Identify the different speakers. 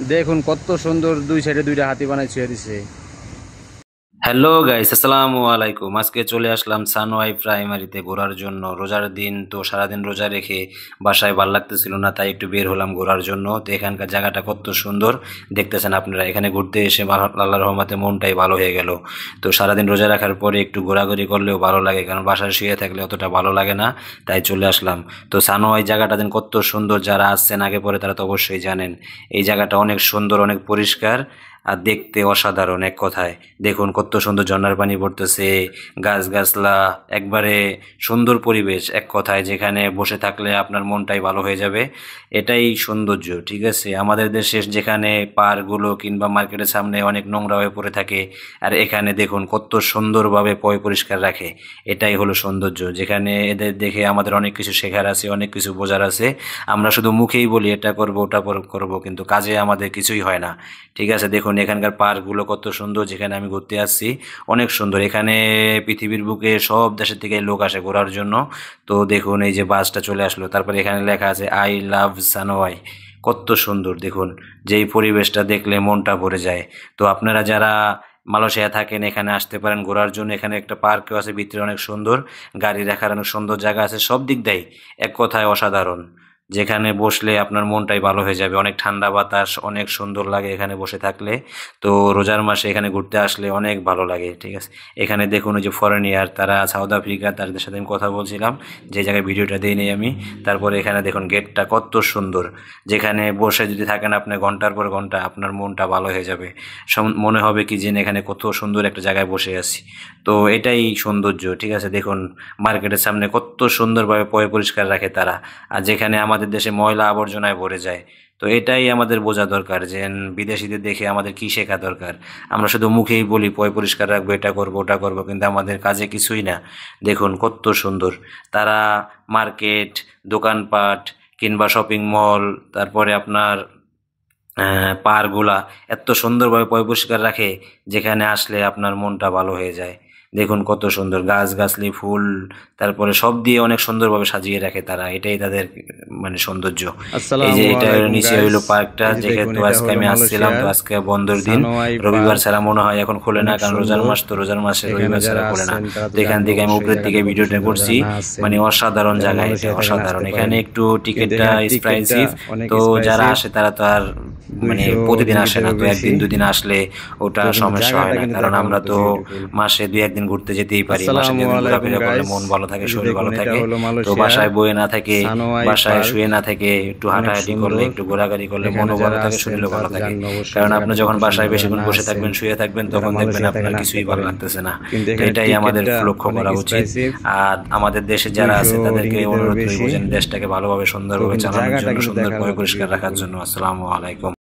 Speaker 1: দেখুন কত সুন্দর দুই সাইডে দুইটা হাতি বানাই ছুঁয়ে দিছে।
Speaker 2: হ্যালো গাইস, আসসালামু আলাইকুম। আজকে চলে আসলাম সানওয়াই প্রাইমারিতে ঘোরার জন্য। রোজার দিন তো সারাদিন রোজা রেখে বাসায় ভাল লাগতেছিল না, তাই একটু বের হলাম ঘোরার জন্য। তো এখানকার জায়গাটা কত সুন্দর দেখতেছেন আপনারা। এখানে ঘুরতে এসে আল্লাহর রহমতে মনটাই ভালো হয়ে গেল। তো সারাদিন রোজা রাখার পরে একটু ঘোরাঘুরি করলেও ভালো লাগে, কারণ বাসায় শুয়ে থাকলে অতটা ভালো লাগে না, তাই চলে আসলাম। তো সানওয়াই জায়গাটা দিন কত সুন্দর, যারা আসছেন আগে পরে তারা তো অবশ্যই জানেন। এই জায়গাটা অনেক সুন্দর, অনেক পরিষ্কার আর দেখতে অসাধারণ। এক কথায় দেখুন কত সুন্দর ঝর্ণার পানি পড়তেছে, গাছগাছলা, একবারে সুন্দর পরিবেশ। এক কথায় যেখানে বসে থাকলে আপনার মনটাই ভালো হয়ে যাবে। এটাই সৌন্দর্য, ঠিক আছে। আমাদের দেশে যেখানে পার্কগুলো কিংবা মার্কেটের সামনে অনেক নোংরা হয়ে পড়ে থাকে, আর এখানে দেখুন কত সুন্দরভাবে পরিষ্কার রাখে। এটাই হলো সৌন্দর্য, যেখানে এদের দেখে আমাদের অনেক কিছু শেখার আছে, অনেক কিছু বোঝার আছে। আমরা শুধু মুখেই বলি এটা করব ওটা করব, কিন্তু কাজে আমাদের কিছুই হয় না, ঠিক আছে। দেখুন এখানকার পার্কগুলো কত সুন্দর, যেখানে আমি ঘুরতে আসছি অনেক সুন্দর। এখানে পৃথিবীর বুকে সব দেশের থেকে লোক আসে ঘোরার জন্য। তো দেখুন এই যে বাসটা চলে আসলো, তারপরে এখানে লেখা আছে আই লাভ সানোয়াই। কত সুন্দর দেখুন, যেই পরিবেশটা দেখলে মনটা ভরে যায়। তো আপনারা যারা মালয়েশিয়া থাকেন এখানে আসতে পারেন ঘোরার জন্য। এখানে একটা পার্কও আছে, ভিতরে অনেক সুন্দর, গাড়ি রাখার অনেক সুন্দর জায়গা আছে, সব দিক দেয় এক কথায় অসাধারণ। যেখানে বসলে আপনার মনটাই ভালো হয়ে যাবে, অনেক ঠান্ডা বাতাস, অনেক সুন্দর লাগে এখানে বসে থাকলে। তো রোজার মাসে এখানে ঘুরতে আসলে অনেক ভালো লাগে, ঠিক আছে। এখানে দেখুন ওই যে ফরেনিয়ার, তারা সাউথ আফ্রিকা, তাদের সাথে আমি কথা বলছিলাম, যে জায়গায় ভিডিওটা দিইনি আমি। তারপরে এখানে দেখুন গেটটা কত সুন্দর, যেখানে বসে যদি থাকেন আপনি ঘন্টার পর ঘন্টা, আপনার মনটা ভালো হয়ে যাবে। মনে হবে কি যে এখানে কত সুন্দর একটা জায়গায় বসে আছি। তো এটাই সৌন্দর্য, ঠিক আছে। দেখুন মার্কেটের সামনে কত সুন্দরভাবে পরিষ্কার রাখে তারা, আর যেখানে আমাদের দেশে ময়লা আবর্জনায় ভরে যায়। তো এটাই আমাদের বোঝা দরকার যে বিদেশিদের দেখে আমাদের কি শেখা দরকার। আমরা শুধু মুখেই বলি পরিষ্কার রাখবো, এটা করবো ওটা করবো, কিন্তু আমাদের কাজে কিছুই না। দেখুন কত সুন্দর তারা মার্কেট, দোকানপাট কিংবা শপিং মল, তারপরে আপনার পাহাড়গুলা এত সুন্দরভাবে পরিষ্কার রাখে, যেখানে আসলে আপনার মনটা ভালো হয়ে যায়। দেখুন কত সুন্দর গাছগাছলি, ফুল, তারপরে সব দিয়ে অনেক সুন্দরভাবে সাজিয়ে রাখে তারা। এটাই তাদের মানে সৌন্দর্য। এই যে
Speaker 1: আসসালামু
Speaker 2: এটা
Speaker 1: আলাইকুম
Speaker 2: নিচে
Speaker 1: গাইস।
Speaker 2: হইলো পার্কটা,
Speaker 1: এই যে দেখুন
Speaker 2: যেহেতু
Speaker 1: এটা
Speaker 2: আজকে
Speaker 1: হলো
Speaker 2: আমি আসছিলাম, তো
Speaker 1: মালয়েশিয়ার
Speaker 2: আজকে বন্ধের দিন,
Speaker 1: সানোয়াই
Speaker 2: রবিবার
Speaker 1: পার্ক।
Speaker 2: ছাড়া মনে হয় এখন খোলে না,
Speaker 1: অনেক
Speaker 2: কারণ রোজার
Speaker 1: সুন্দর।
Speaker 2: মাস, তো রোজার মাসে
Speaker 1: এখানে
Speaker 2: রবিবার ছাড়া
Speaker 1: যারা
Speaker 2: খোলে না।
Speaker 1: আছেন তারা
Speaker 2: তো
Speaker 1: তো
Speaker 2: এখান
Speaker 1: জানেন
Speaker 2: থেকে আমি
Speaker 1: অবশ্যই, এই
Speaker 2: উপরের থেকে
Speaker 1: জায়গাটা কত
Speaker 2: ভিডিওটা
Speaker 1: সুন্দর। যারা
Speaker 2: করছি,
Speaker 1: না আছেন,
Speaker 2: মানে অসাধারণ
Speaker 1: যারা
Speaker 2: জায়গা, এটা
Speaker 1: মালয়েশিয়া থাকেন আসতে
Speaker 2: অসাধারণ।
Speaker 1: পারেন।
Speaker 2: এখানে একটু
Speaker 1: কিন্তু
Speaker 2: টিকিটটা
Speaker 1: এখানে টিকিটটা
Speaker 2: এক্সপেন্সিভ।
Speaker 1: অনেক
Speaker 2: তো যারা
Speaker 1: এক্সপেন্সিভ,
Speaker 2: আসে তারা তো আর মানে
Speaker 1: 200
Speaker 2: প্রতিদিন আসে না,
Speaker 1: রিঙ্গিতেরও
Speaker 2: তো
Speaker 1: বেশি।
Speaker 2: একদিন দুদিন আসলে ওটা
Speaker 1: তো কিন্তু
Speaker 2: সমস্যা হয়
Speaker 1: জায়গাটা
Speaker 2: না,
Speaker 1: কিন্তু
Speaker 2: কারণ
Speaker 1: দেখার
Speaker 2: আমরা
Speaker 1: মতো
Speaker 2: তো
Speaker 1: বিউটিফুল।
Speaker 2: মাসে দুই একদিন ঘুরতে যেতেই পারি। মাসে
Speaker 1: আসসালামু
Speaker 2: দুদিন
Speaker 1: আলাইকুম
Speaker 2: ঘোরাফেরা করলে
Speaker 1: গাইস।
Speaker 2: মন ভালো থাকে,
Speaker 1: এই যে
Speaker 2: শরীর
Speaker 1: দেখুন
Speaker 2: ভালো
Speaker 1: এটা
Speaker 2: থাকে।
Speaker 1: হলো
Speaker 2: তো
Speaker 1: মালয়েশিয়ার
Speaker 2: বাসায় বয়ে না থেকে,
Speaker 1: সানোয়াই
Speaker 2: বাসায়
Speaker 1: পার্ক।
Speaker 2: শুয়ে না থেকে একটু
Speaker 1: অনেক
Speaker 2: হাঁটাহাঁটি করলে,
Speaker 1: সুন্দর।
Speaker 2: একটু ঘোরাঘুরি করলে
Speaker 1: এখানে
Speaker 2: মনও ভালো
Speaker 1: যারা
Speaker 2: থাকে,
Speaker 1: আছেন
Speaker 2: শরীরও
Speaker 1: তারা
Speaker 2: ভালো
Speaker 1: তো
Speaker 2: থাকে।
Speaker 1: জানেন অবশ্যই,
Speaker 2: কারণ আপনি
Speaker 1: জায়গাটা কত
Speaker 2: যখন বাসায়
Speaker 1: সুন্দর। যারা
Speaker 2: বেশিক্ষণ
Speaker 1: না
Speaker 2: বসে
Speaker 1: আছেন,
Speaker 2: থাকবেন, শুয়ে থাকবেন,
Speaker 1: যারা
Speaker 2: তখন দেখবেন
Speaker 1: মালয়েশিয়া
Speaker 2: আপনার
Speaker 1: থাকেন আসতে
Speaker 2: কিছুই ভালো
Speaker 1: পারেন।
Speaker 2: লাগতেছে না।
Speaker 1: কিন্তু
Speaker 2: তো
Speaker 1: এখানে
Speaker 2: এটাই আমাদের
Speaker 1: টিকিটটা
Speaker 2: লক্ষ্য
Speaker 1: অনেক
Speaker 2: করা উচিত।
Speaker 1: এক্সপেন্সিভ,
Speaker 2: আর আমাদের দেশে যারা
Speaker 1: 200
Speaker 2: আছে তাদেরকে
Speaker 1: রিঙ্গিতেরও
Speaker 2: অনুরোধ করবো
Speaker 1: বেশি।
Speaker 2: যে দেশটাকে ভালোভাবে
Speaker 1: তো
Speaker 2: সুন্দরভাবে
Speaker 1: কিন্তু
Speaker 2: চালানোর
Speaker 1: জায়গাটা
Speaker 2: জন্য,
Speaker 1: কিন্তু দেখার
Speaker 2: সুন্দরভাবে
Speaker 1: মতো
Speaker 2: পরিষ্কার রাখার
Speaker 1: বিউটিফুল।
Speaker 2: জন্য। আসসালামু আলাইকুম।